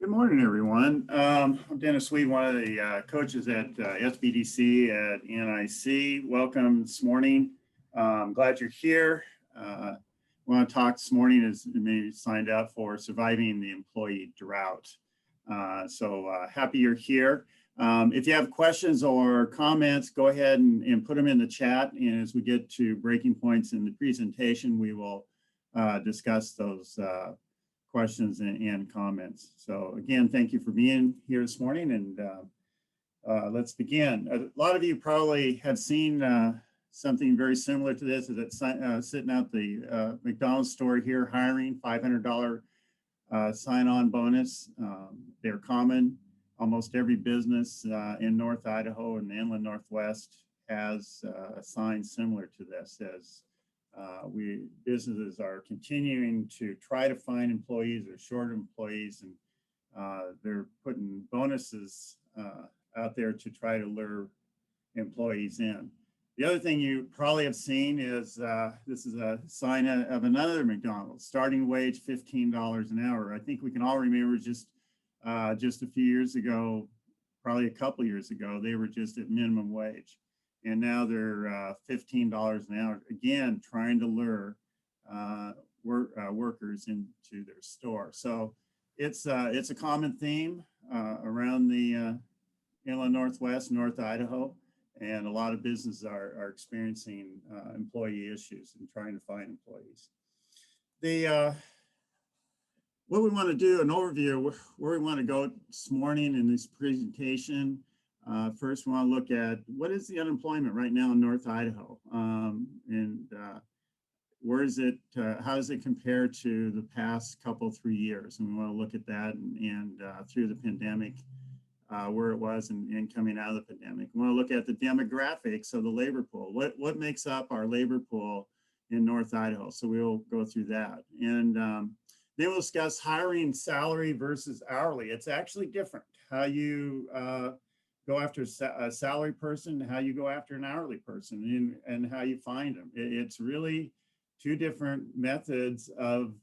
Good morning, everyone. I'm Dennis Sweet, one of the coaches at SBDC at NIC. Welcome this morning. I'm glad you're here. I want to talk this morning is maybe signed up for surviving the employee drought. Happy you're here. If you have questions or comments, go ahead and put them in the chat. And as we get to breaking points in the presentation, we will discuss those questions and comments. So again, thank you for being here this morning, and let's begin. A lot of you probably have seen something very similar to this. Is it sitting out the McDonald's store here, hiring $500 sign-on bonus. They're common. Almost every business in North Idaho and the inland Northwest has a sign similar to this. As businesses are continuing to try to find employees or short employees, and they're putting bonuses out there to try to lure employees in. The other thing you probably have seen is this is a sign of another McDonald's, starting wage $15 an hour. I think we can all remember just a few years ago, probably a couple years ago, they were just at minimum wage. And now they're $15 an hour, again, trying to lure workers into their store. So it's a common theme around the inland Northwest, North Idaho, and a lot of businesses are experiencing employee issues and trying to find employees. What we want to do, an overview of where we want to go this morning in this presentation. First, we want to look at what is the unemployment right now in North Idaho, and where is it? How does it compare to the past 3 years? And we want to look at that and through the pandemic, where it was and coming out of the pandemic. We want to look at the demographics of the labor pool. What makes up our labor pool in North Idaho? So we'll go through that, and then we'll discuss hiring salary versus hourly. It's actually different how you go after a salary person, how you go after an hourly person, and how you find them. It's really two different methods of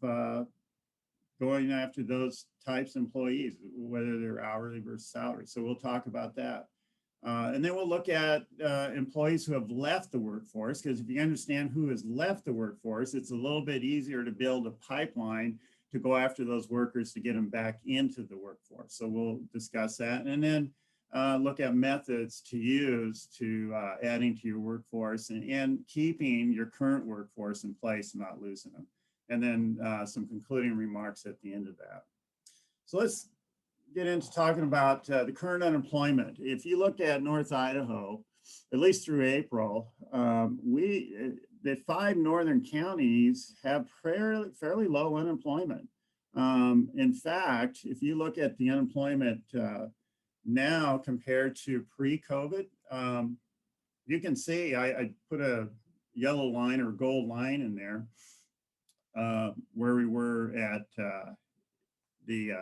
going after those types of employees, whether they're hourly versus salary. So we'll talk about that. And then we'll look at employees who have left the workforce, because if you understand who has left the workforce, it's a little bit easier to build a pipeline to go after those workers to get them back into the workforce. So we'll discuss that. And then look at methods to use to adding to your workforce and keeping your current workforce in place and not losing them. And then some concluding remarks at the end of that. So let's get into talking about the current unemployment. If you look at North Idaho, at least through April, the 5 northern counties have fairly low unemployment. In fact, if you look at the unemployment now compared to pre-COVID, you can see I put a yellow line or gold line in there where we were at the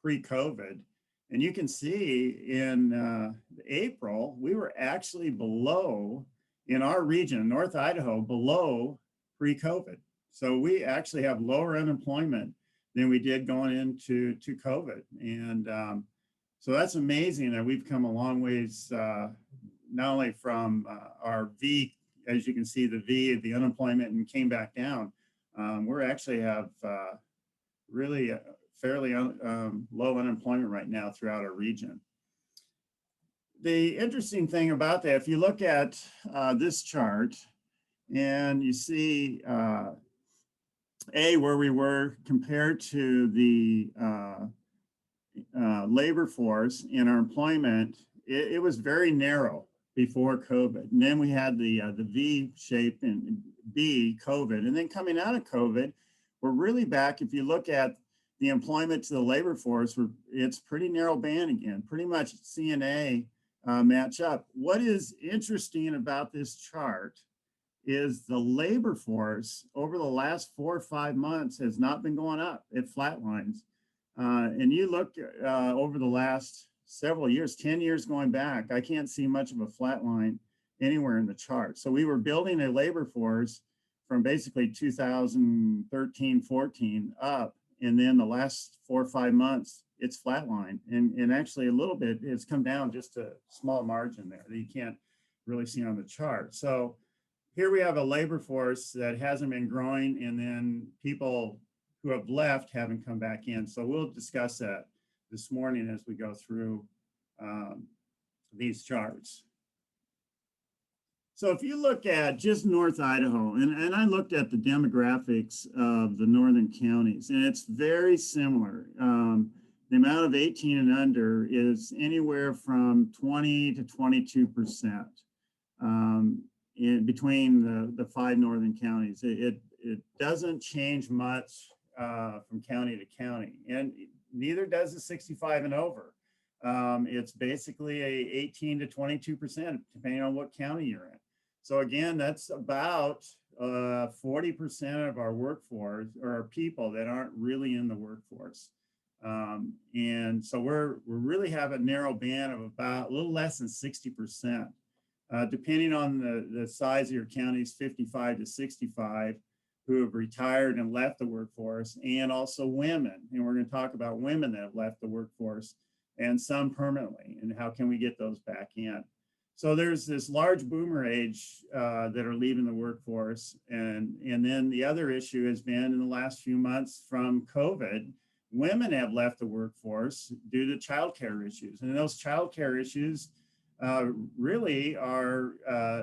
pre-COVID. And you can see in April, we were actually below, in our region, North Idaho, below pre-COVID. So we actually have lower unemployment than we did going into COVID. And so that's amazing that we've come a long ways, not only from our V, as you can see, the V of the unemployment, and came back down. We actually have really fairly low unemployment right now throughout our region. The interesting thing about that, if you look at this chart and you see where we were compared to the labor force in our employment, it was very narrow before COVID. And then we had the V shape and B, COVID. And then coming out of COVID, we're really back. If you look at the employment to the labor force, it's pretty narrow band again, pretty much CNA match up. What is interesting about this chart is the labor force over the last 4 or 5 months has not been going up. It flatlines. And you look over the last several years, 10 years going back, I can't see much of a flat line anywhere in the chart. So we were building a labor force from basically 2013, 14 up, And then the last 4 or 5 months, it's flatlined. And actually a little bit, it's come down just a small margin there that you can't really see on the chart. So here we have a labor force that hasn't been growing, and then people who have left haven't come back in. So we'll discuss that this morning as we go through these charts. So if you look at just North Idaho, and I looked at the demographics of the northern counties, and it's very similar. The amount of 18 and under is anywhere from 20 to 22% in between the 5 northern counties. It doesn't change much from county to county, and neither does the 65 and over. It's basically a 18 to 22%, depending on what county you're in. So again, that's about 40% of our workforce, or our people that aren't really in the workforce. And so we're really have a narrow band of about a little less than 60%. Depending on the size of your counties, 55 to 65, who have retired and left the workforce, and also women. And we're going to talk about women that have left the workforce, and some permanently, and how can we get those back in. So there's this large boomer age that are leaving the workforce. And then the other issue has been in the last few months from COVID, women have left the workforce due to childcare issues. And those childcare issues really are,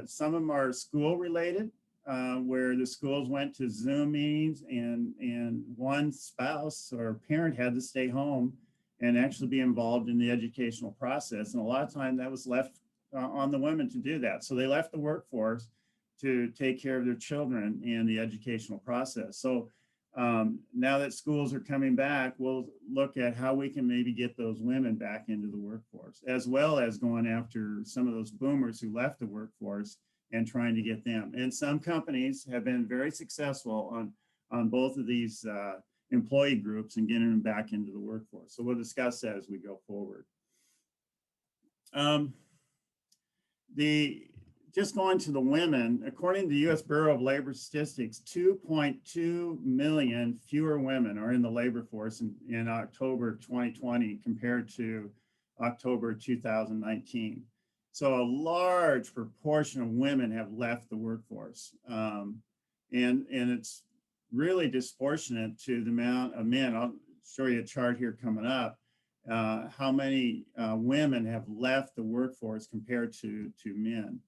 some of them are school related, where the schools went to Zoom meetings, and one spouse or parent had to stay home and actually be involved in the educational process. And a lot of time that was left on the women to do that. So they left the workforce to take care of their children in the educational process. So now that schools are coming back, we'll look at how we can maybe get those women back into the workforce, as well as going after some of those boomers who left the workforce and trying to get them. And some companies have been very successful on both of these employee groups and getting them back into the workforce. So we'll discuss that as we go forward. Just going to the women, according to the U.S. Bureau of Labor Statistics, 2.2 million fewer women are in the labor force in October 2020 compared to October 2019. So a large proportion of women have left the workforce. And it's really disproportionate to the amount of men. I'll show you a chart here coming up. How many women have left the workforce compared to men.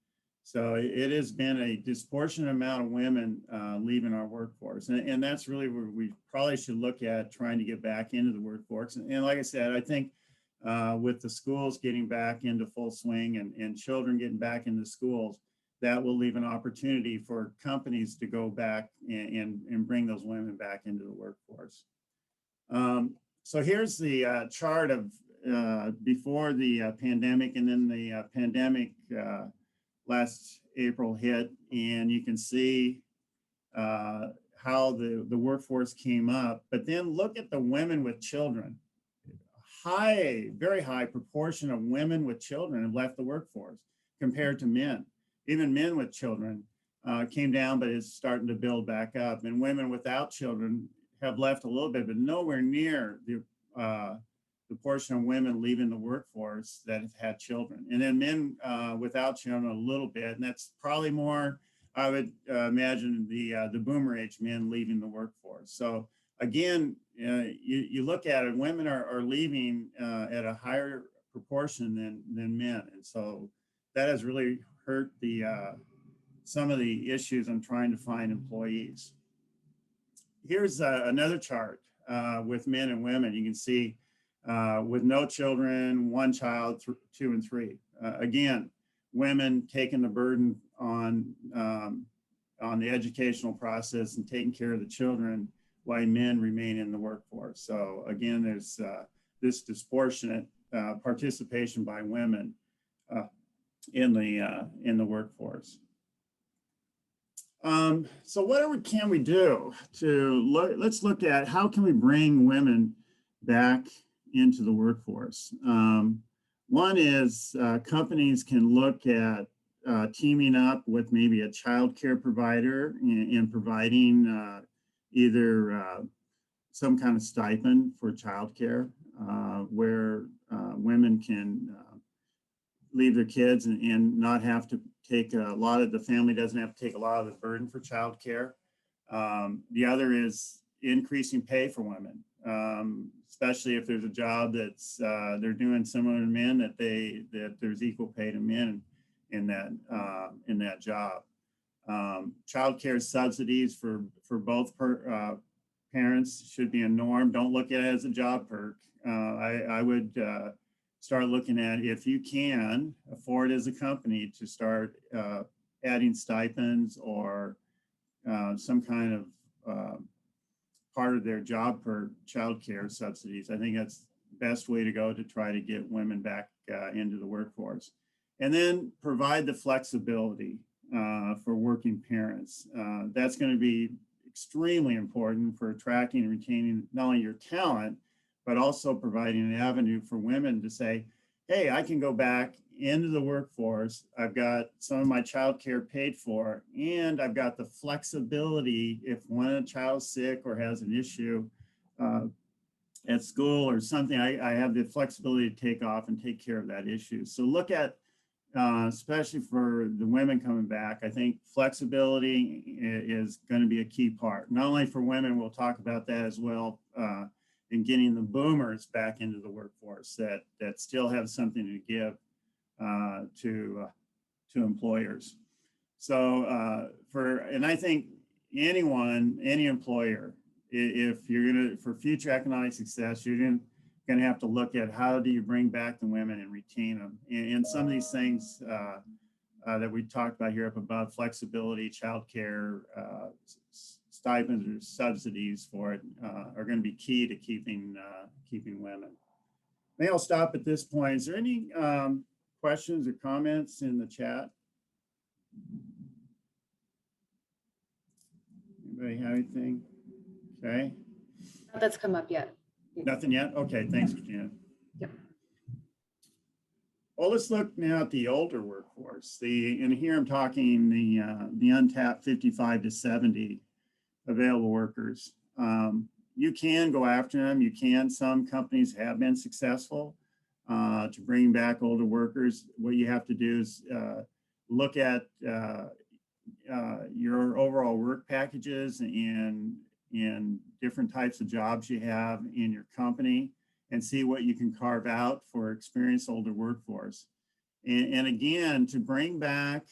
So it has been a disproportionate amount of women leaving our workforce. And that's really where we probably should look at trying to get back into the workforce. And like I said, I think with the schools getting back into full swing and children getting back into schools, that will leave an opportunity for companies to go back and bring those women back into the workforce. So here's the chart of before the pandemic, and then the pandemic last April hit, and you can see how the workforce came up. But then look at the women with children. Very high proportion of women with children have left the workforce compared to men. Even men with children came down, but it's starting to build back up. And women without children have left a little bit, but nowhere near the portion of women leaving the workforce that have had children. And then men without children a little bit, and that's probably more, I would imagine, the boomer age men leaving the workforce. So again, you look at it, women are leaving at a higher proportion than men. And so that has really hurt some of the issues on trying to find employees. Here's another chart with men and women. You can see with no children, 1 child, 2 and 3. Again, women taking the burden on the educational process and taking care of the children, while men remain in the workforce. So again, there's this disproportionate participation by women in the workforce. So what can we do to let's look at how can we bring women back into the workforce. One is companies can look at teaming up with maybe a child care provider and providing either some kind of stipend for childcare, where women can leave their kids and not have to take the family doesn't have to take a lot of the burden for childcare. The other is increasing pay for women, especially if there's a job that's they're doing similar to men, that there's equal pay to men in that job. Child care subsidies for both parents should be a norm. Don't look at it as a job perk. I would start looking at, if you can afford as a company, to start adding stipends or some kind of part of their job per child care subsidies. I think that's the best way to go to try to get women back into the workforce. And then provide the flexibility for working parents. That's going to be extremely important for attracting and retaining not only your talent, but also providing an avenue for women to say, hey, I can go back into the workforce. I've got some of my childcare paid for, and I've got the flexibility if one child's sick or has an issue at school or something, I have the flexibility to take off and take care of that issue. So look at, especially for the women coming back, I think flexibility is going to be a key part. Not only for women, we'll talk about that as well, in getting the boomers back into the workforce that still have something to give to employers. So and I think any employer, if you're gonna, for future economic success, you're gonna have to look at how do you bring back the women and retain them. And some of these things that we talked about here up above, flexibility, childcare, stipends or subsidies for it, are going to be key to keeping women. Maybe I'll stop at this point. Is there any questions or comments in the chat? Anybody have anything? Okay. That's come up yet. Nothing yet? Okay, thanks, Virginia. Yep. Well, let's look now at the older workforce. And here I'm talking the untapped 55 to 70 available workers. You can go after them. Some companies have been successful to bring back older workers. What you have to do is look at your overall work packages and different types of jobs you have in your company, and see what you can carve out for experienced older workforce. And again, to bring back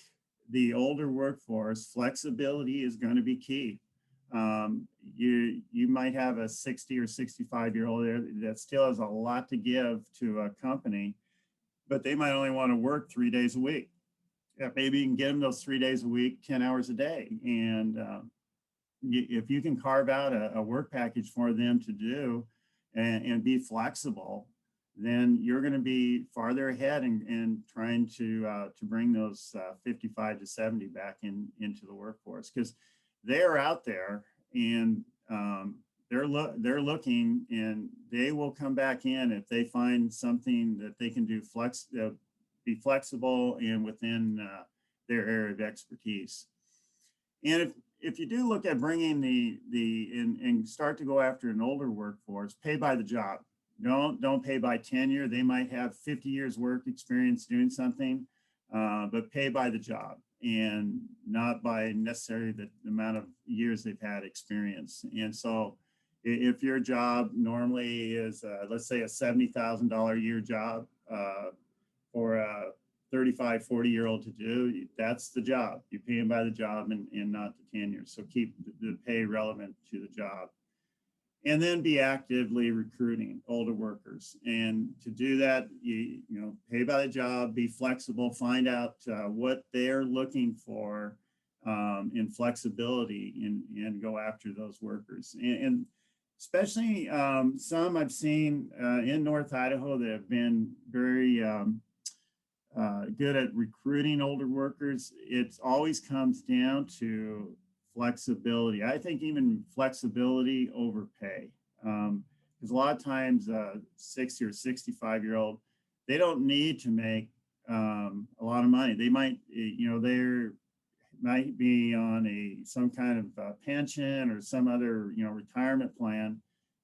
the older workforce, flexibility is going to be key. You might have a 60 or 65-year-old there that still has a lot to give to a company, but they might only want to work 3 days a week. Yeah, maybe you can get them those 3 days a week, 10 hours a day. And if you can carve out a work package for them to do and be flexible, then you're going to be farther ahead in trying to bring those 55 to 70 back into the workforce, because they're out there and they're looking, and they will come back in if they find something that they can do be flexible and within their area of expertise. And if you do look at bringing and start to go after an older workforce, pay by the job. Don't pay by tenure. They might have 50 years work experience doing something, but pay by the job and not by necessarily the amount of years they've had experience. And so if your job normally is, let's say, a $70,000 a year job for a 35, 40-year-old to do, that's the job. You pay them by the job and not the tenure. So keep the pay relevant to the job. And then be actively recruiting older workers. And to do that, you pay by the job, be flexible, find out what they're looking for in flexibility, and go after those workers. And especially some I've seen in North Idaho that have been very good at recruiting older workers. It always comes down to flexibility. I think even flexibility over pay, because a lot of times 60 or 65-year-old, they don't need to make a lot of money. They might, they might be on some kind of pension or some other, retirement plan,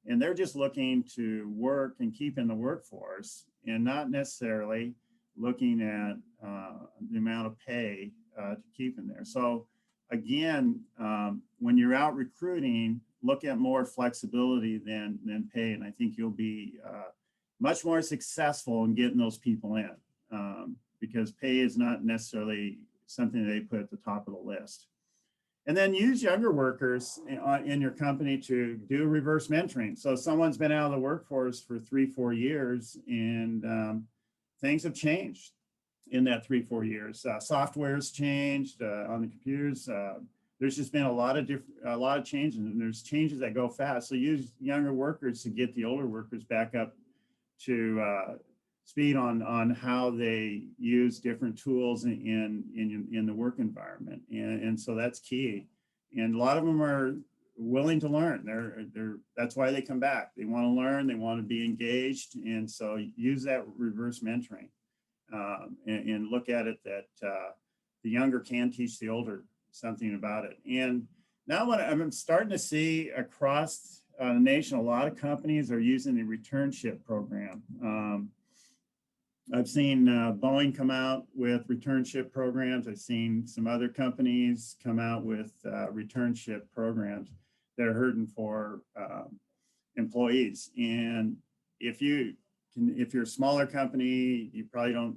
and they're just looking to work and keep in the workforce and not necessarily looking at the amount of pay to keep in there. So again, when you're out recruiting, look at more flexibility than pay, and I think you'll be much more successful in getting those people in, because pay is not necessarily something they put at the top of the list. And then use younger workers in your company to do reverse mentoring. So someone's been out of the workforce for 3-4 years, and things have changed in that 3-4 years. Software's changed on the computers. There's just been a lot of changes, and there's changes that go fast. So use younger workers to get the older workers back up to speed on how they use different tools in the work environment, and so that's key. And a lot of them are willing to learn. That's why they come back. They want to learn. They want to be engaged, and so use that reverse mentoring, and look at it that the younger can teach the older something about it. And now what I'm starting to see across the nation, a lot of companies are using the returnship program. I've seen Boeing come out with returnship programs. I've seen some other companies come out with returnship programs that are hurting for employees. And if you're a smaller company, you probably don't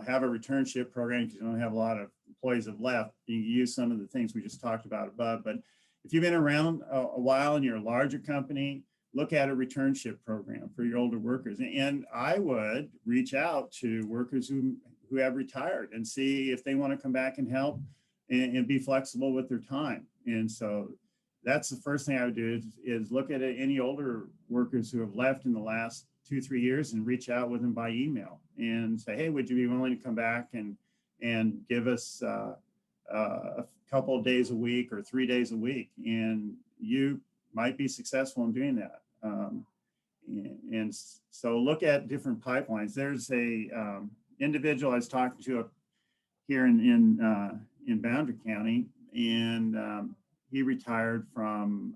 have a returnship program because you don't have a lot of employees that left. You use some of the things we just talked about above. But if you've been around a while and you're a larger company, look at a returnship program for your older workers. And I would reach out to workers who have retired and see if they want to come back and help and be flexible with their time. And so that's the first thing I would do is look at any older workers who have left in the last 2-3 years and reach out with them by email and say, hey, would you be willing to come back and give us a couple of days a week or 3 days a week? And you might be successful in doing that. And so look at different pipelines. There's a individual I was talking to up here in Boundary County, and he retired from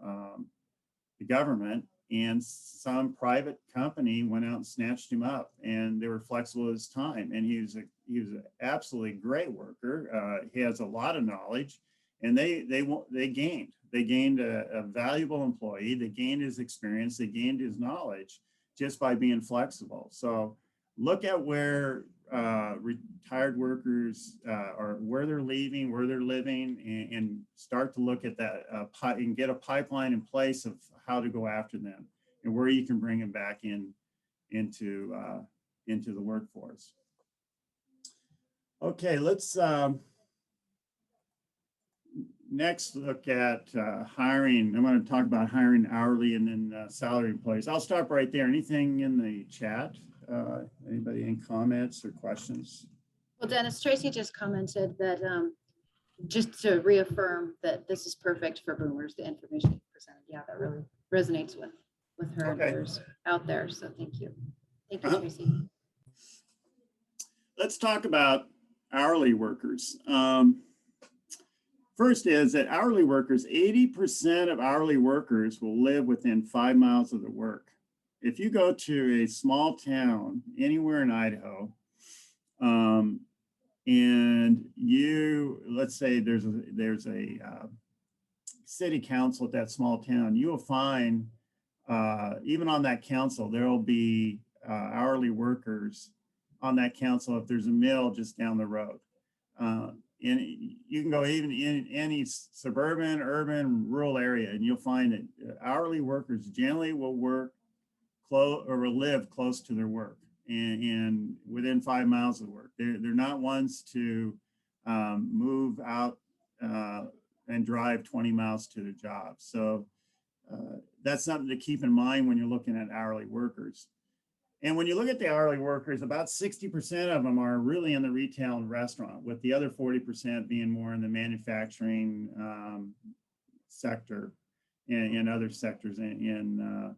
the government, and some private company went out and snatched him up, and they were flexible with his time. And he was an absolutely great worker. He has a lot of knowledge, and they gained a valuable employee. They gained his experience. They gained his knowledge just by being flexible. So look at where retired workers are, where they're leaving, where they're living, and start to look at that and get a pipeline in place of how to go after them and where you can bring them back into the workforce. Okay, let's next look at hiring. I'm going to talk about hiring hourly and then salary employees. I'll stop right there. Anything in the chat? Anybody in comments or questions? Well, Dennis, Tracy just commented that just to reaffirm that this is perfect for boomers, the information you presented. Yeah, that really resonates with her and others out there. So thank you. Thank you, Tracy. Let's talk about hourly workers. First is that hourly workers, 80% of hourly workers will live within 5 miles of their work. If you go to a small town anywhere in Idaho, and let's say there's a city council at that small town, you will find even on that council, there will be hourly workers on that council if there's a mill just down the road. And you can go even in any suburban, urban, rural area, and you'll find that hourly workers generally will work close or will live close to their work and within 5 miles of work. They're not ones to move out and drive 20 miles to their job. So that's something to keep in mind when you're looking at hourly workers. And when you look at the hourly workers, about 60% of them are really in the retail and restaurant, with the other 40% being more in the manufacturing sector and other sectors in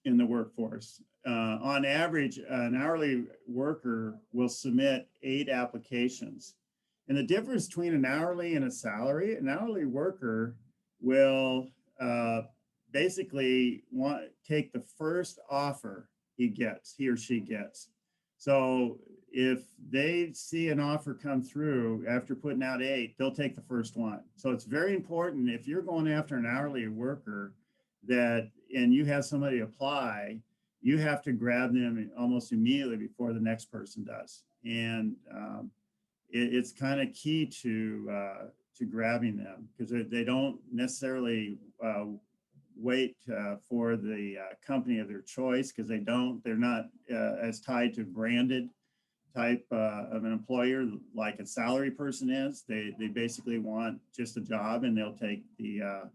the workforce. On average, an hourly worker will submit 8 applications. And the difference between an hourly and a salary, an hourly worker will basically take the first offer he or she gets. So if they see an offer come through after putting out 8, they'll take the first one. So it's very important if you're going after an hourly worker and you have somebody apply, you have to grab them almost immediately before the next person does. And it's kind of key to grabbing them, because they don't necessarily wait for the company of their choice, because they're not as tied to branded type of an employer like a salary person is. They basically want just a job, and they'll take the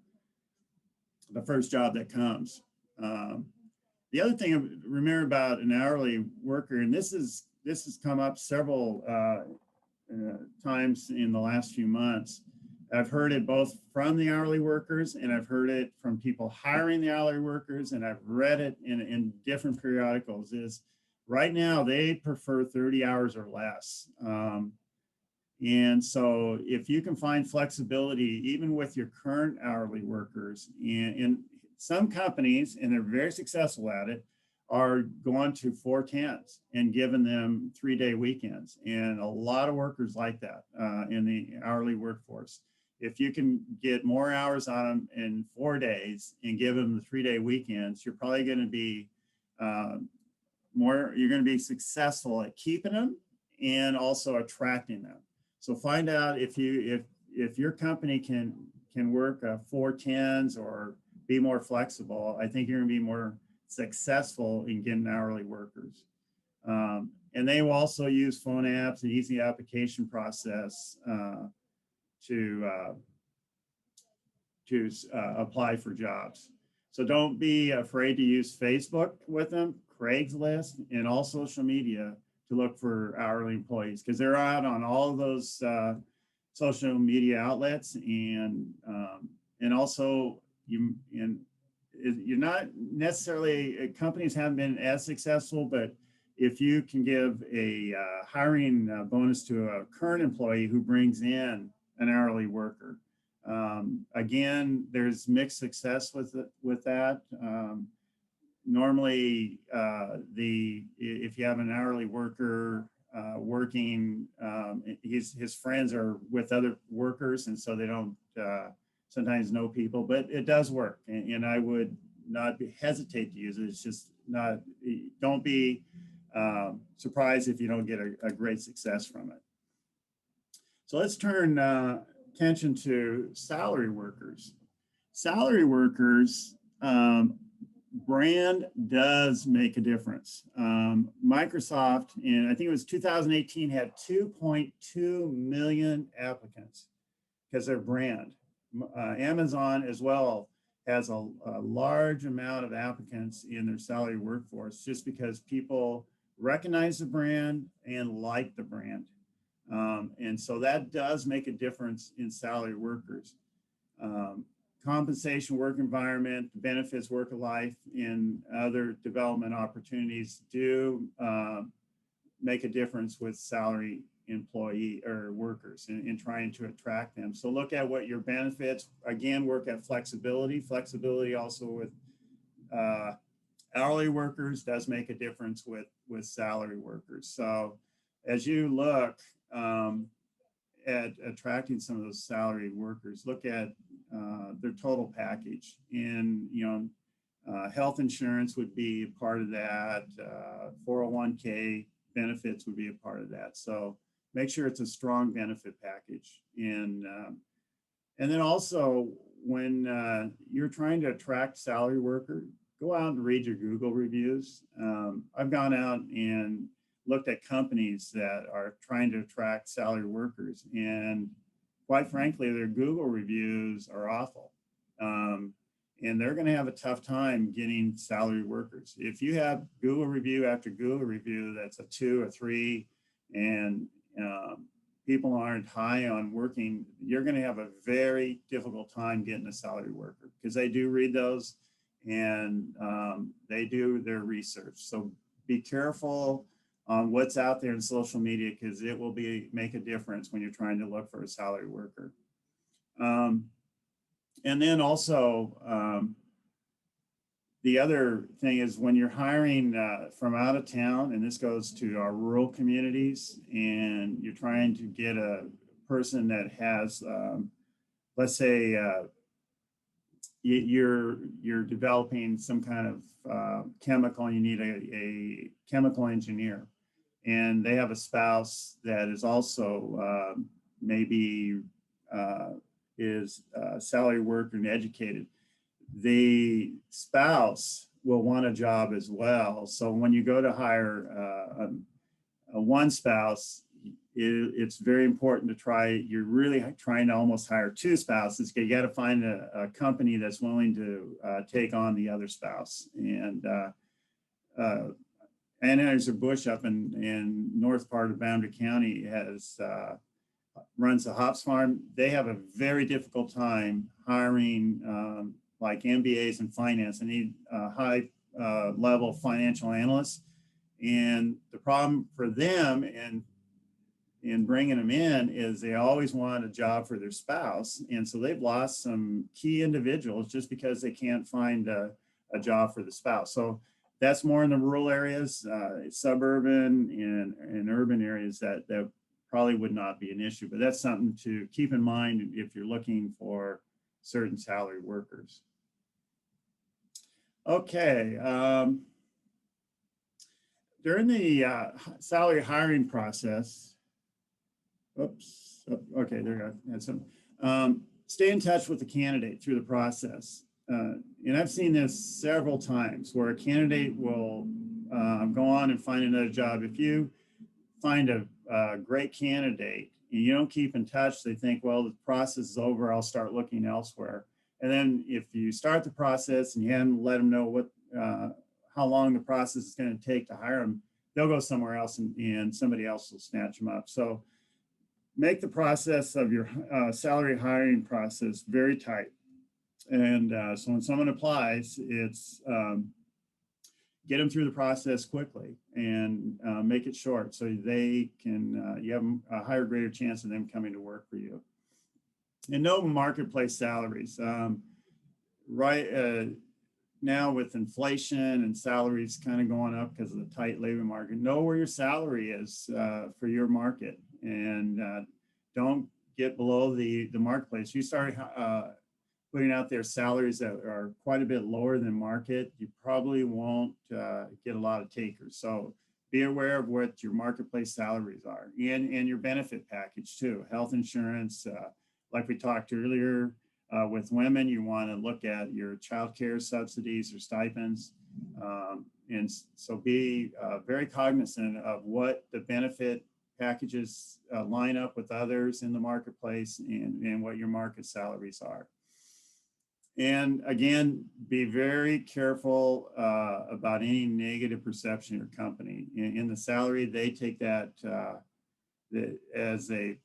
first job that comes. The other thing to remember about an hourly worker, and this has come up several times in the last few months. I've heard it both from the hourly workers, and I've heard it from people hiring the hourly workers, and I've read it in different periodicals, is right now they prefer 30 hours or less. And so if you can find flexibility, even with your current hourly workers, in some companies, and they're very successful at it, are going to 410s and giving them 3-day weekends. And a lot of workers like that in the hourly workforce. If you can get more hours on them in 4 days and give them the 3-day weekends, you're probably going to be you're going to be successful at keeping them and also attracting them. So find out if your company can work 410s or be more flexible. I think you're going to be more successful in getting hourly workers. And they will also use phone apps and easy application process to apply for jobs. So don't be afraid to use Facebook with them, Craigslist, and all social media to look for hourly employees, because they're out on all of those social media outlets, and also you're not necessarily, companies haven't been as successful, but if you can give a hiring bonus to a current employee who brings in an hourly worker, again, there's mixed success with that. Normally, if you have an hourly worker working, his friends are with other workers, and so they don't sometimes know people, but it does work, and I would not hesitate to use it. It's just not, don't be surprised if you don't get a great success from it. So let's turn attention to salary workers. Salary workers, brand does make a difference. Microsoft, in I think it was 2018, had 2.2 million applicants because their brand. Amazon as well has a large amount of applicants in their salary workforce, just because people recognize the brand and like the brand. And so that does make a difference in salary workers. Compensation, work environment, benefits, work life, and other development opportunities do make a difference with salary employee or workers in trying to attract them. So look at what your benefits, again, work at flexibility. Flexibility also with hourly workers does make a difference with salary workers. So as you look at attracting some of those salary workers, look at their total package, and health insurance would be a part of that. 401k benefits would be a part of that. So make sure it's a strong benefit package. And then also, when you're trying to attract salary workers, go out and read your Google reviews. I've gone out and looked at companies that are trying to attract salary workers, and quite frankly, their Google reviews are awful. And they're going to have a tough time getting salary workers. If you have Google review after Google review that's a 2 or 3, and people aren't high on working, you're going to have a very difficult time getting a salary worker, because they do read those, and they do their research. So be careful on what's out there in social media, because it will make a difference when you're trying to look for a salary worker. And then also, the other thing is when you're hiring from out of town, and this goes to our rural communities, and you're trying to get a person that has, let's say, you're developing some kind of chemical, and you need a chemical engineer, and they have a spouse that is also maybe is a salary worker and educated. The spouse will want a job as well. So when you go to hire a one spouse, it's very important to try, you're really trying to almost hire two spouses. You got to find a company that's willing to take on the other spouse. And Anheuser-Busch up in north part of Boundary County has runs a hops farm. They have a very difficult time hiring like MBAs in finance. They need high level financial analysts. And the problem for them in bringing them in is they always want a job for their spouse. And so they've lost some key individuals just because they can't find a job for the spouse. So that's more in the rural areas, suburban and urban areas that probably would not be an issue, but that's something to keep in mind if you're looking for certain salary workers. Okay. During the salary hiring process, oops, okay, there you go. Had some. Stay in touch with the candidate through the process. And I've seen this several times where a candidate will go on and find another job. If you find a great candidate and you don't keep in touch, they think, well, the process is over, I'll start looking elsewhere. And then if you start the process and you haven't let them know what how long the process is going to take to hire them, they'll go somewhere else and somebody else will snatch them up. So make the process of your salary hiring process very tight. And so when someone applies, it's get them through the process quickly and make it short so they can, you have a higher, greater chance of them coming to work for you. And know marketplace salaries. Right now with inflation and salaries kind of going up because of the tight labor market, know where your salary is for your market, and don't get below the marketplace. You start putting out there salaries that are quite a bit lower than market, you probably won't get a lot of takers. So be aware of what your marketplace salaries are and your benefit package too. Health insurance, like we talked earlier, with women, you want to look at your child care subsidies or stipends. And so be very cognizant of what the benefit packages line up with others in the marketplace and what your market salaries are. And again, be very careful about any negative perception of your company. In the salary, they take that as a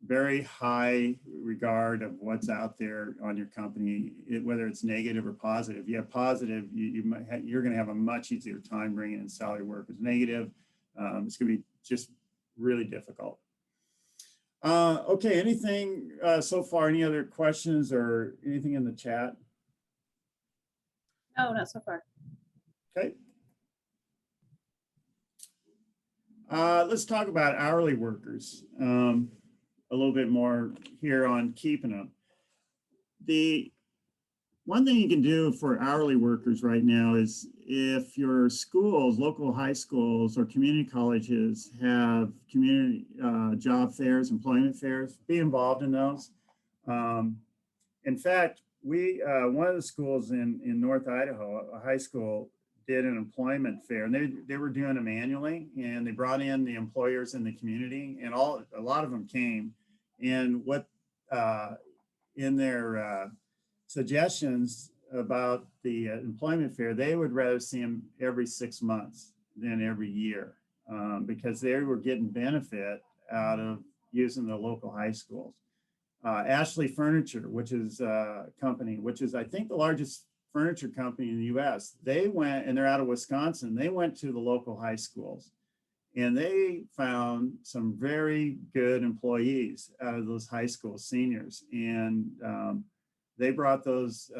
very high regard of what's out there on your company, whether it's negative or positive. If you have positive, you're going to have a much easier time bringing in salary workers. Negative, it's going to be just really difficult. Okay, anything so far? Any other questions or anything in the chat? No, not so far. Okay. Let's talk about hourly workers a little bit more here on keeping them. The one thing you can do for hourly workers right now is if your schools, local high schools or community colleges have community job fairs, employment fairs, be involved in those. In fact, one of the schools in North Idaho, a high school, did an employment fair, and they were doing them annually, and they brought in the employers in the community, and a lot of them came. And what in their suggestions about the employment fair, they would rather see them every 6 months than every year because they were getting benefit out of using the local high schools. Ashley Furniture, which is a company, which is I think the largest furniture company in the US, they went, and they're out of Wisconsin, they went to the local high schools and they found some very good employees out of those high school seniors. And they brought those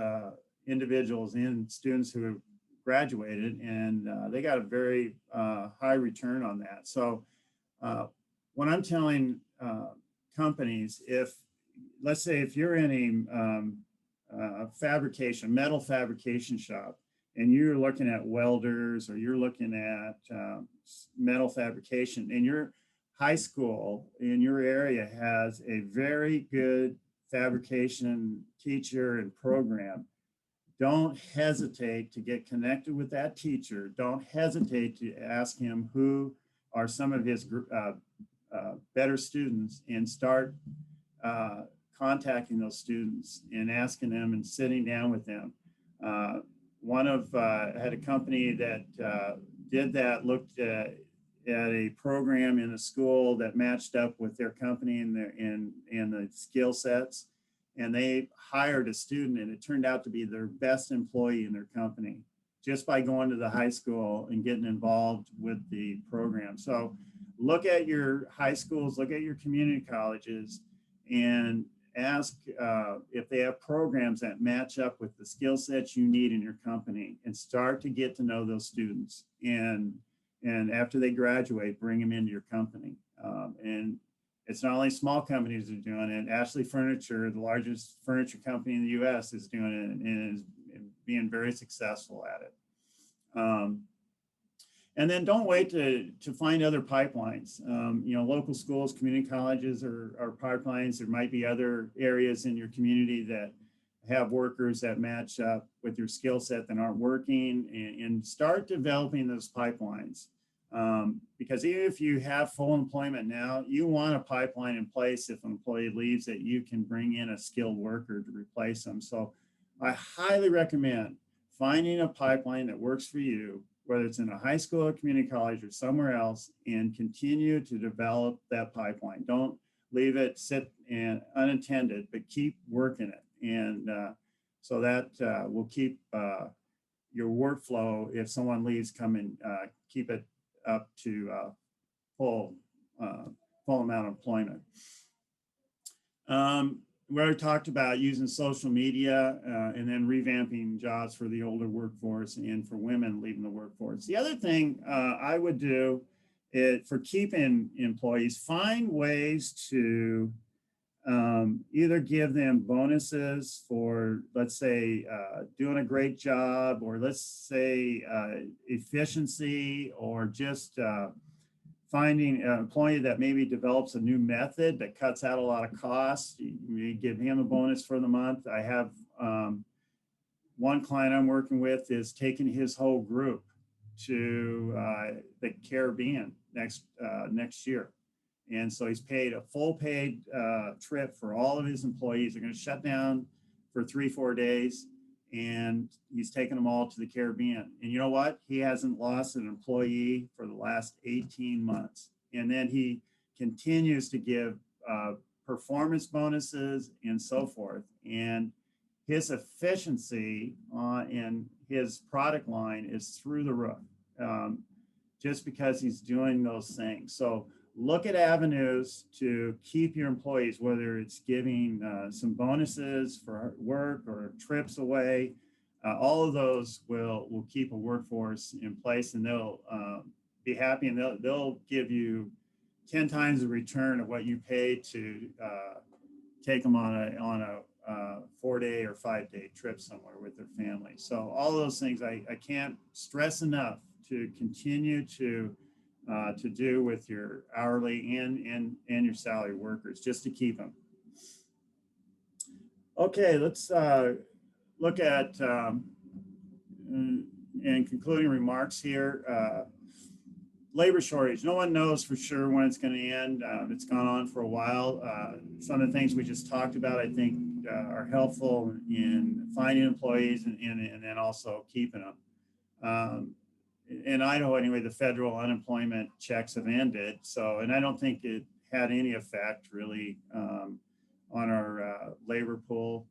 individuals and students who have graduated, and they got a very high return on that. So when I'm telling companies, let's say if you're in a metal fabrication shop, and you're looking at welders or you're looking at metal fabrication, and your high school in your area has a very good fabrication teacher and program, don't hesitate to get connected with that teacher. Don't hesitate to ask him who are some of his better students, and start contacting those students and asking them and sitting down with them. Had a company that did that, looked at a program in a school that matched up with their company and the skill sets, and they hired a student, and it turned out to be their best employee in their company just by going to the high school and getting involved with the program. So look at your high schools, look at your community colleges, and ask if they have programs that match up with the skill sets you need in your company, and start to get to know those students. And after they graduate, bring them into your company. And it's not only small companies that are doing it. Ashley Furniture, the largest furniture company in the US, is doing it and is being very successful at it. And then don't wait to find other pipelines. Local schools, community colleges are pipelines. There might be other areas in your community that have workers that match up with your skill set that aren't working, and start developing those pipelines. Because even if you have full employment now, you want a pipeline in place if an employee leaves, that you can bring in a skilled worker to replace them. So I highly recommend finding a pipeline that works for you, whether it's in a high school or community college or somewhere else, and continue to develop that pipeline. Don't leave it sit and unattended, but keep working it. And so that will keep your workflow, if someone leaves, come and keep it up to full amount of employment. We already talked about using social media and then revamping jobs for the older workforce and for women leaving the workforce. The other thing I would do for keeping employees, find ways to either give them bonuses for, let's say, doing a great job, or let's say efficiency, or just finding an employee that maybe develops a new method that cuts out a lot of costs. You give him a bonus for the month. I have one client I'm working with is taking his whole group to the Caribbean next year. And so he's paid a full paid trip for all of his employees. They're going to shut down for 3-4 days, and he's taking them all to the Caribbean. And you know what? He hasn't lost an employee for the last 18 months. And then he continues to give performance bonuses and so forth. And his efficiency in his product line is through the roof, just because he's doing those things. So look at avenues to keep your employees, whether it's giving some bonuses for work or trips away. All of those will keep a workforce in place, and they'll be happy, and they'll give you 10 times the return of what you pay to take them on a 4-day or 5-day trip somewhere with their family. So all those things I can't stress enough to continue to do with your hourly and your salary workers, just to keep them. Okay, let's look at and concluding remarks here. Labor shortage. No one knows for sure when it's going to end. It's gone on for a while. Some of the things we just talked about, I think, are helpful in finding employees and then also keeping them. In Idaho, anyway, the federal unemployment checks have ended. So, and I don't think it had any effect really on our labor pool.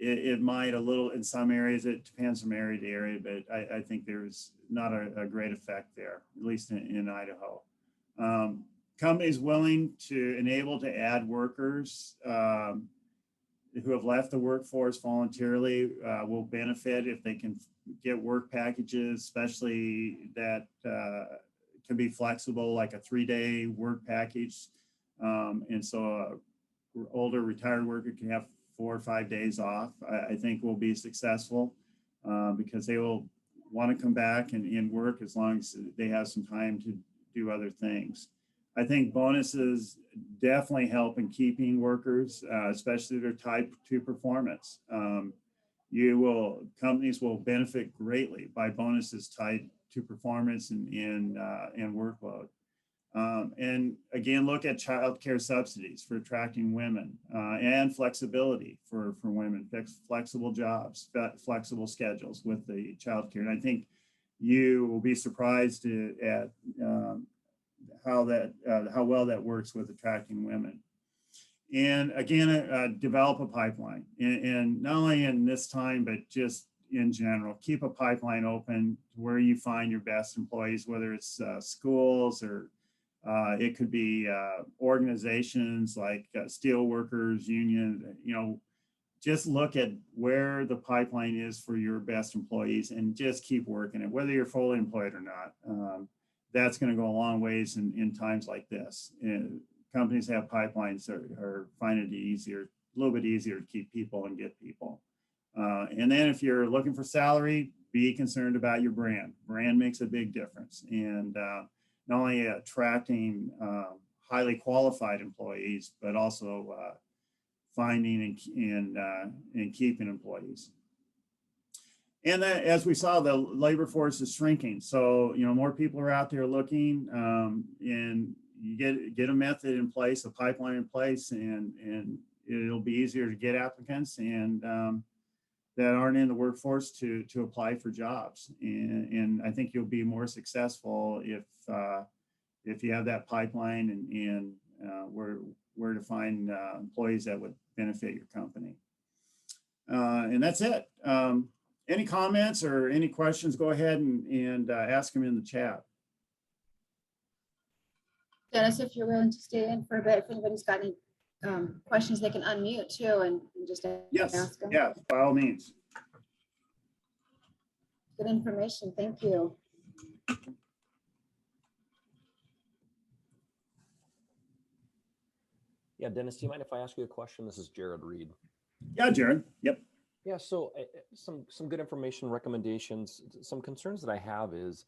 It might a little in some areas. It depends from area to area, but I think there's not a great effect there, at least in Idaho. Companies willing to enable to add workers. who have left the workforce voluntarily will benefit if they can get work packages, especially that can be flexible, like a 3-day work package. And so a older retired worker can have 4 or 5 days off. I think will be successful because they will want to come back and work as long as they have some time to do other things. I think bonuses definitely help in keeping workers, especially their tied to performance. Companies will benefit greatly by bonuses tied to performance and workload. And again, look at child care subsidies for attracting women and flexibility for women, flexible jobs, flexible schedules with the child care. And I think you will be surprised at how well that works with attracting women. And again, develop a pipeline, and not only in this time, but just in general, keep a pipeline open to where you find your best employees, whether it's schools or it could be organizations like steelworkers union. Just look at where the pipeline is for your best employees and just keep working it, whether you're fully employed or not. That's going to go a long ways in times like this. And companies have pipelines that are finding it a little bit easier to keep people and get people. And then if you're looking for salary, be concerned about your brand. Brand makes a big difference. And not only attracting highly qualified employees, but also finding and keeping employees. And that, as we saw, the labor force is shrinking. So, more people are out there looking, and you get a method in place, a pipeline in place, and it'll be easier to get applicants and that aren't in the workforce to apply for jobs. And I think you'll be more successful if you have that pipeline and where to find employees that would benefit your company. And that's it. Any comments or any questions, go ahead and ask them in the chat. Dennis, if you're willing to stay in for a bit, if anybody's got any questions, they can unmute too and just ask them. Yeah, by all means. Good information. Thank you. Yeah, Dennis, do you mind if I ask you a question? This is Jared Reed. Yeah, Jared. Yep. Yeah, so some good information, recommendations. Some concerns that I have is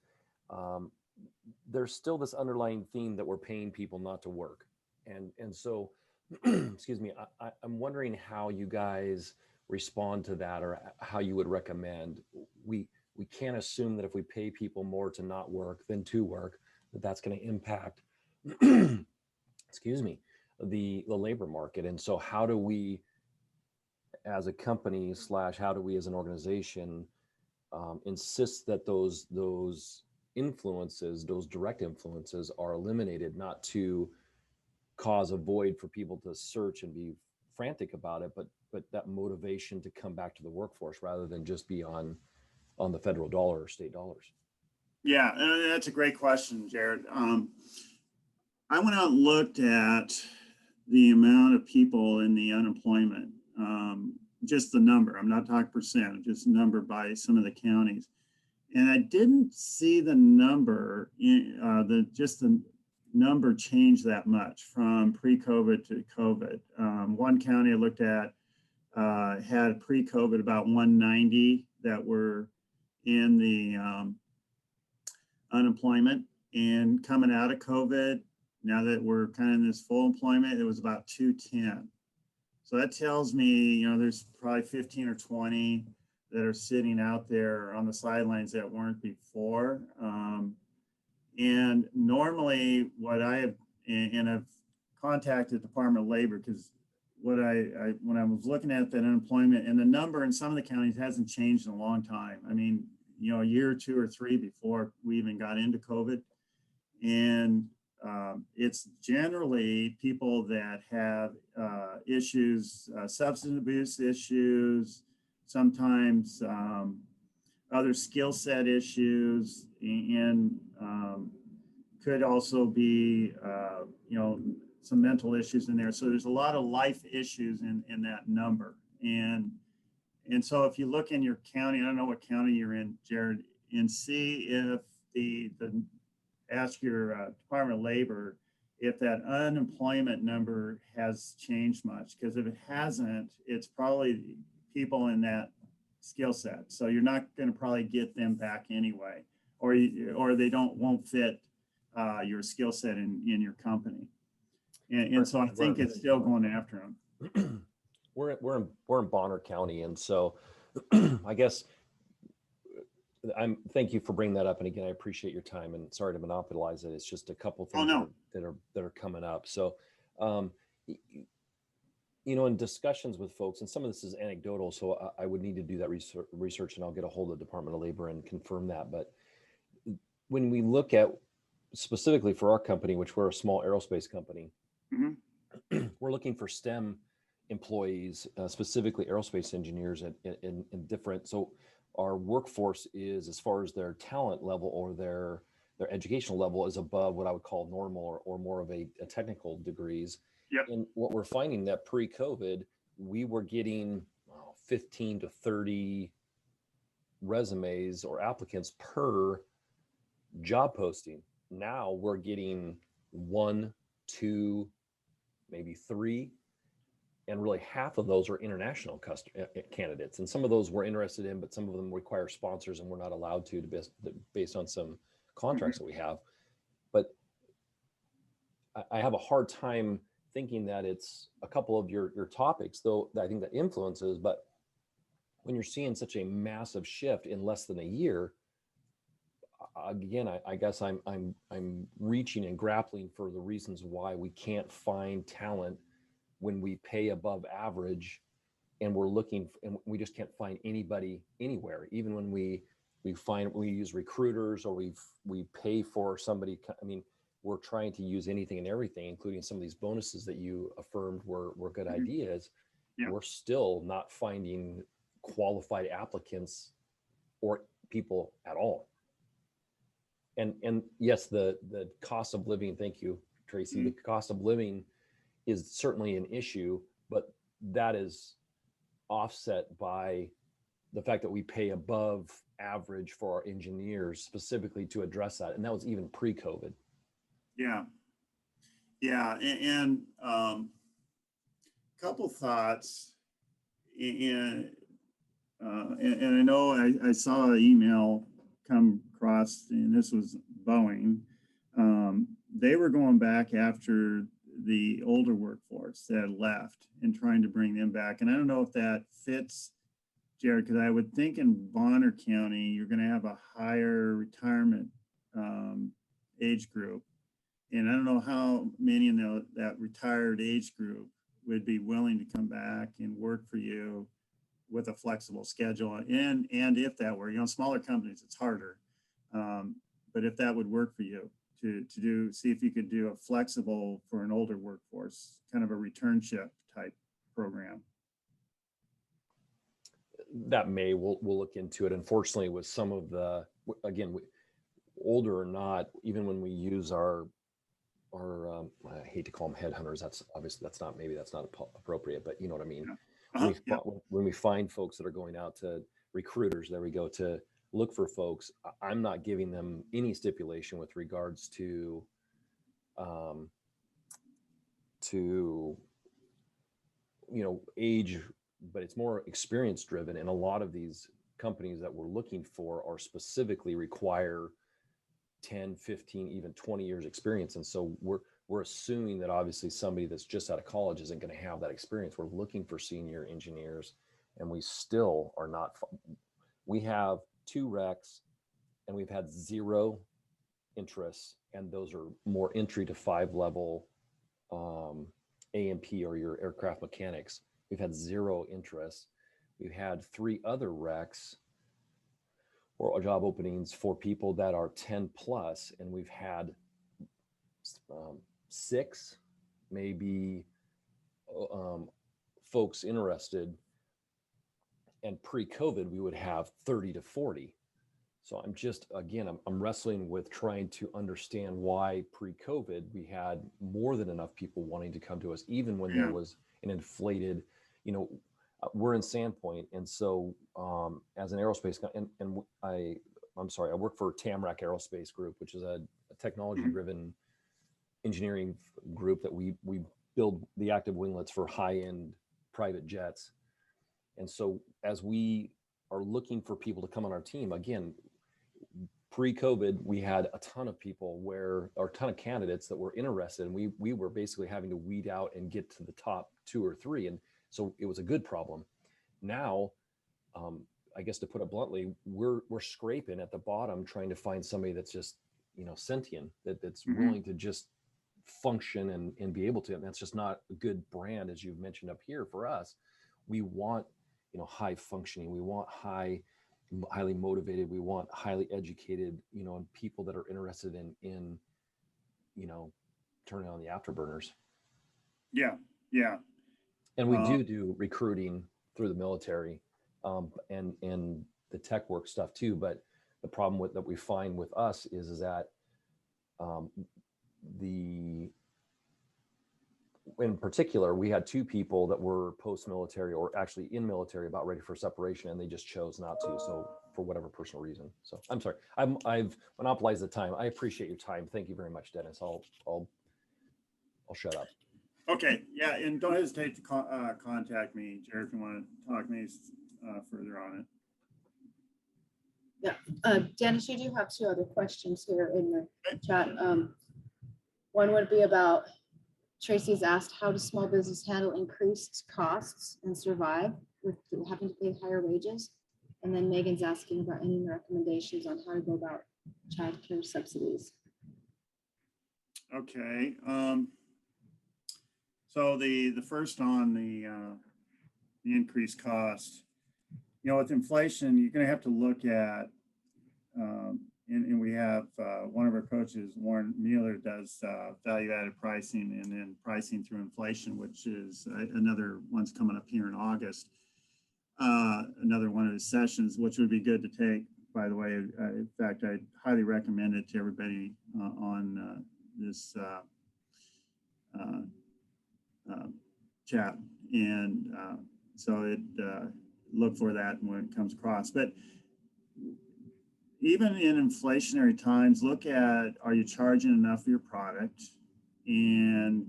there's still this underlying theme that we're paying people not to work. And so, excuse me, I'm wondering how you guys respond to that, or how you would recommend. We can't assume that if we pay people more to not work than to work, that's going to impact, excuse me, the labor market. And so how do we, as a company / how do we as an organization insist that those influences, those direct influences, are eliminated, not to cause a void for people to search and be frantic about it, but that motivation to come back to the workforce rather than just be on the federal dollar or state dollars? Yeah, that's a great question, Jared. I went out and looked at the amount of people in the unemployment, just the number. I'm not talking percent, just number by some of the counties. And I didn't see the number, just the number change that much from pre-COVID to COVID. One county I looked at had pre-COVID about 190 that were in the unemployment, and coming out of COVID, now that we're kind of in this full employment, it was about 210. So that tells me, there's probably 15 or 20 that are sitting out there on the sidelines that weren't before. And normally what I have, and I've contacted Department of Labor, because when I was looking at that unemployment, and the number in some of the counties hasn't changed in a long time. I mean, a year or 2 or 3 before we even got into COVID. And it's generally people that have issues, substance abuse issues, sometimes other skill set issues, and could also be, some mental issues in there. So there's a lot of life issues in that number. And so if you look in your county, I don't know what county you're in, Jared, and see if ask your Department of Labor if that unemployment number has changed much. Because if it hasn't, it's probably people in that skill set. So you're not going to probably get them back anyway, or they won't fit your skill set in your company. And so I think it's still going after them. We're in Bonner County, and so I guess thank you for bringing that up. And again, I appreciate your time, and sorry to monopolize it. It's just a couple things that are coming up. So, in discussions with folks, and some of this is anecdotal, so I would need to do that research, and I'll get a hold of the Department of Labor and confirm that. But when we look at specifically for our company, which we're a small aerospace company, we're looking for STEM employees, specifically aerospace engineers in different. So our workforce is, as far as their talent level or their educational level, is above what I would call normal or more of a technical degrees. Yep. And what we're finding that pre-COVID, we were getting 15 to 30 resumes or applicants per job posting. Now we're getting 1, 2, maybe 3. And really half of those are international candidates. And some of those we're interested in, but some of them require sponsors, and we're not allowed to based on some contracts that we have. But I have a hard time thinking that it's a couple of your topics, though, that I think that influences. But when you're seeing such a massive shift in less than a year, again, I guess I'm reaching and grappling for the reasons why we can't find talent when we pay above average, and we're looking, and we just can't find anybody anywhere. Even when we use recruiters, or we pay for somebody. I mean, we're trying to use anything and everything, including some of these bonuses that you affirmed were good ideas. Yeah. We're still not finding qualified applicants or people at all. And yes, the cost of living. Thank you, Tracy. The cost of living is certainly an issue, but that is offset by the fact that we pay above average for our engineers specifically to address that. And that was even pre-COVID. Yeah. Yeah. And couple thoughts. And I know I saw an email come across, and this was Boeing. They were going back after the older workforce that left and trying to bring them back. And I don't know if that fits, Jared, because I would think in Bonner County, you're going to have a higher retirement age group. And I don't know how many in that retired age group would be willing to come back and work for you with a flexible schedule. And if that were, smaller companies, it's harder. But if that would work for you, to see if you could do a flexible for an older workforce, kind of a returnship type program. That we'll look into it. Unfortunately, with some of the, again, older or not, even when we use our I hate to call them headhunters. That's obviously maybe that's not appropriate, but you know what I mean. Yeah. When we find folks that are going out to recruiters, there we go, to look for folks, I'm not giving them any stipulation with regards to age, but it's more experience driven. And a lot of these companies that we're looking for are specifically require 10, 15, even 20 years experience. And so we're assuming that obviously somebody that's just out of college isn't going to have that experience. We're looking for senior engineers, and we still are not. We have 2 recs, and we've had 0 interests, and those are more entry to 5 level A&P, or your aircraft mechanics. We've had 0 interest. We've had 3 other recs or job openings for people that are 10 plus, and we've had 6 maybe folks interested. And pre-COVID, we would have 30 to 40. So I'm just, again, I'm wrestling with trying to understand why pre-COVID we had more than enough people wanting to come to us, even when there Yeah. was an inflated, we're in Sandpoint. And so as an aerospace, I'm sorry, I work for Tamrac Aerospace Group, which is a technology-driven engineering group that we build the active winglets for high-end private jets. And so as we are looking for people to come on our team, again, pre-COVID, we had a ton of people or a ton of candidates that were interested, and we were basically having to weed out and get to the top 2 or 3. And so it was a good problem. Now, I guess to put it bluntly, we're scraping at the bottom, trying to find somebody that's just, sentient, that's willing to just function and be able to. And that's just not a good brand, as you've mentioned up here for us. We want, high functioning. We want highly motivated. We want highly educated, and people that are interested in turning on the afterburners. Yeah. Yeah. And we do recruiting through the military, and the tech work stuff too. But the problem that we find with us is that in particular, we had 2 people that were post-military or actually in military about ready for separation, and they just chose not to. So for whatever personal reason. So I'm sorry, I've monopolized the time. I appreciate your time. Thank you very much, Dennis. I'll shut up. Okay. Yeah. And don't hesitate to contact me, Jared, if you want to talk to me further on it. Yeah. Dennis, you do have 2 other questions here in the chat. One would be about, Tracy's asked, how does small business handle increased costs and survive with having to pay higher wages? And then Megan's asking about any recommendations on how to go about childcare subsidies. Okay. So the first on the increased cost, with inflation, you're going to have to look at, and we have one of our coaches, Warren Mueller, does value-added pricing and then pricing through inflation, which is another one's coming up here in August. Another one of his sessions, which would be good to take, by the way. In fact, I highly recommend it to everybody on this chat. And so look for that when it comes across. But even in inflationary times, look at, are you charging enough for your product, and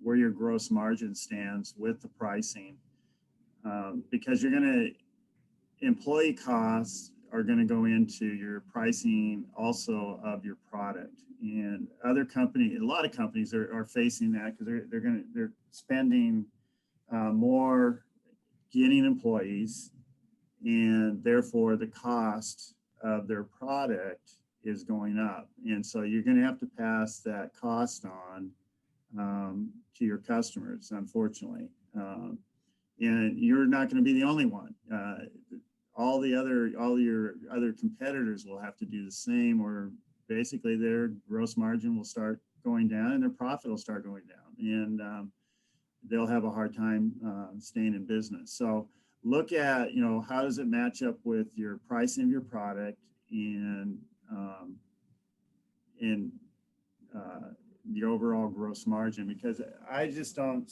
where your gross margin stands with the pricing, because employee costs are going to go into your pricing also of your product. And a lot of companies are facing that because they're spending more getting employees, and therefore the cost of their product is going up. And so you're going to have to pass that cost on to your customers, unfortunately. And you're not going to be the only one. All your other competitors will have to do the same, or basically their gross margin will start going down and their profit will start going down, and they'll have a hard time staying in business. So look at, how does it match up with your pricing of your product and the overall gross margin, because I just don't,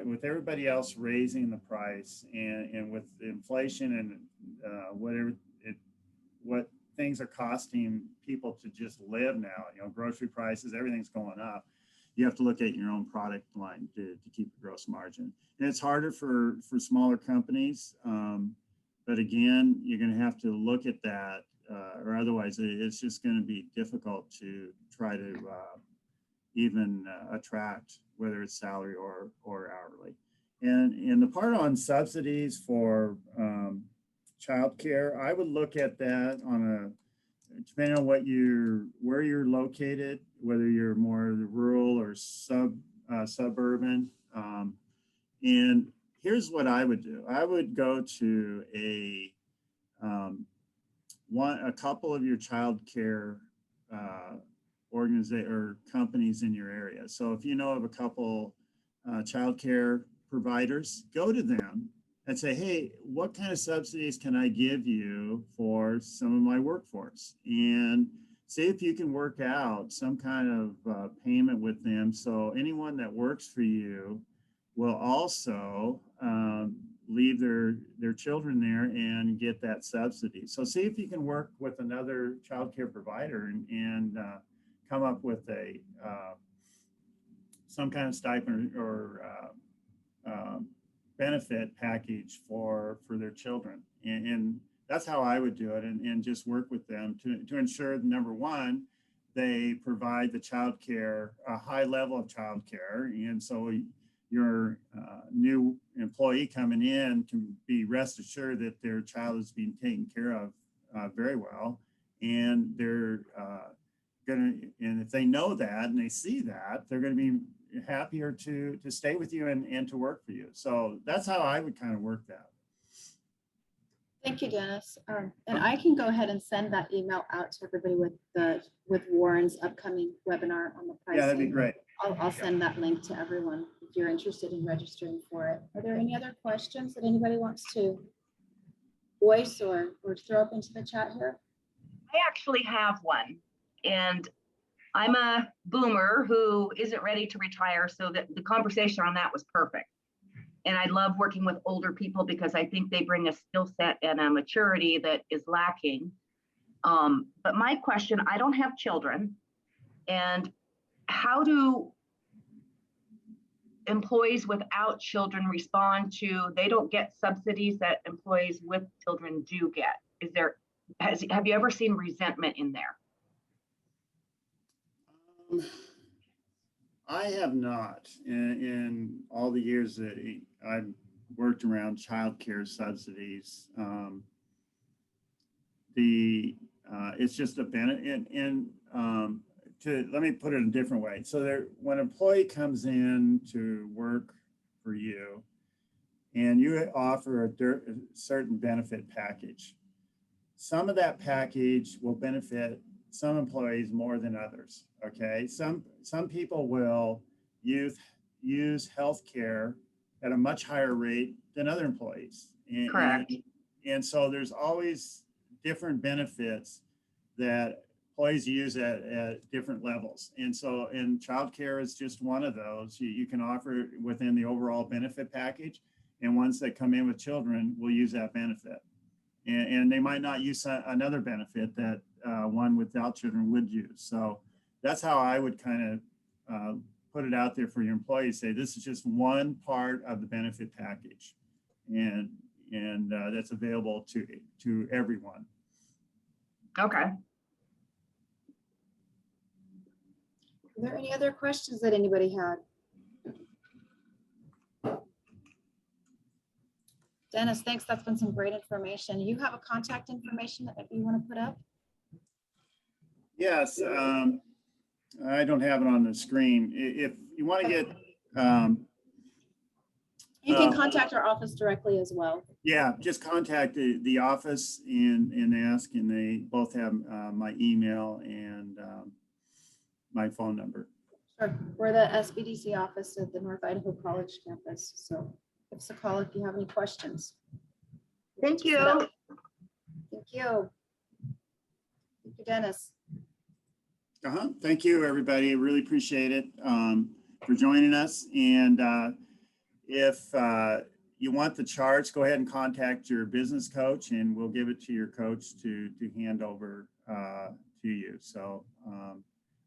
with everybody else raising the price and with inflation and what things are costing people to just live now, grocery prices, everything's going up. You have to look at your own product line to keep the gross margin. And it's harder for smaller companies. But again, you're going to have to look at that, or otherwise it's just going to be difficult to try to even attract, whether it's salary or hourly. And the part on subsidies for childcare, I would look at that depending on where you're located, whether you're more rural or suburban. And here's what I would do. I would go to a couple of your childcare organizations or companies in your area. So if you know of a couple childcare providers, go to them I'd say, hey, what kind of subsidies can I give you for some of my workforce? And see if you can work out some kind of payment with them. So anyone that works for you will also leave their children there and get that subsidy. So see if you can work with another child care provider and come up with a some kind of stipend or benefit package for their children. And that's how I would do it, and just work with them to ensure that, number one, they provide the child care, a high level of child care. And so your new employee coming in can be rest assured that their child is being taken care of very well. And they're and if they know that and they see that, they're going to be happier to stay with you and to work for you. So that's how I would kind of work that. Thank you, Dennis. And I can go ahead and send that email out to everybody with Warren's upcoming webinar on the pricing. Yeah, that'd be great. I'll send that link to everyone if you're interested in registering for it. Are there any other questions that anybody wants to voice or throw up into the chat here? I actually have one, and I'm a boomer who isn't ready to retire, so that the conversation on that was perfect. And I love working with older people because I think they bring a skill set and a maturity that is lacking. But my question, I don't have children, and how do employees without children respond to, they don't get subsidies that employees with children do get? Is there, have you ever seen resentment in there? I have not in all the years that I've worked around childcare subsidies. It's just a benefit, and let me put it a different way. So when an employee comes in to work for you, and you offer a certain benefit package, some of that package will benefit some employees more than others. Okay, some people will use healthcare at a much higher rate than other employees. Correct. And so there's always different benefits that employees use at different levels. And childcare is just one of those. You can offer within the overall benefit package, and ones that come in with children will use that benefit. And they might not use another benefit that one without children would use. So that's how I would kind of put it out there for your employees. Say this is just one part of the benefit package, and that's available to everyone. Okay. Are there any other questions that anybody had? Dennis, thanks. That's been some great information. You have a contact information that you want to put up? Yes, I don't have it on the screen. If you want to get, you can contact our office directly as well. yeah, just contact the office and ask, and they both have my email and my phone number. Sure. We're the SBDC office at the North Idaho College campus. So give us a call if you have any questions. Thank you. Thank you. Thank you, Dennis. Thank you, everybody. Really appreciate it for joining us. And if you want the charts, go ahead and contact your business coach, and we'll give it to your coach to hand over to you. So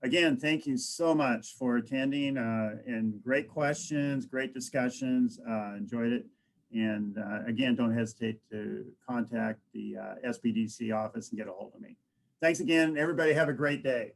again, thank you so much for attending, and great questions, great discussions. Enjoyed it. And again, don't hesitate to contact the SBDC office and get a hold of me. Thanks again, everybody. Have a great day.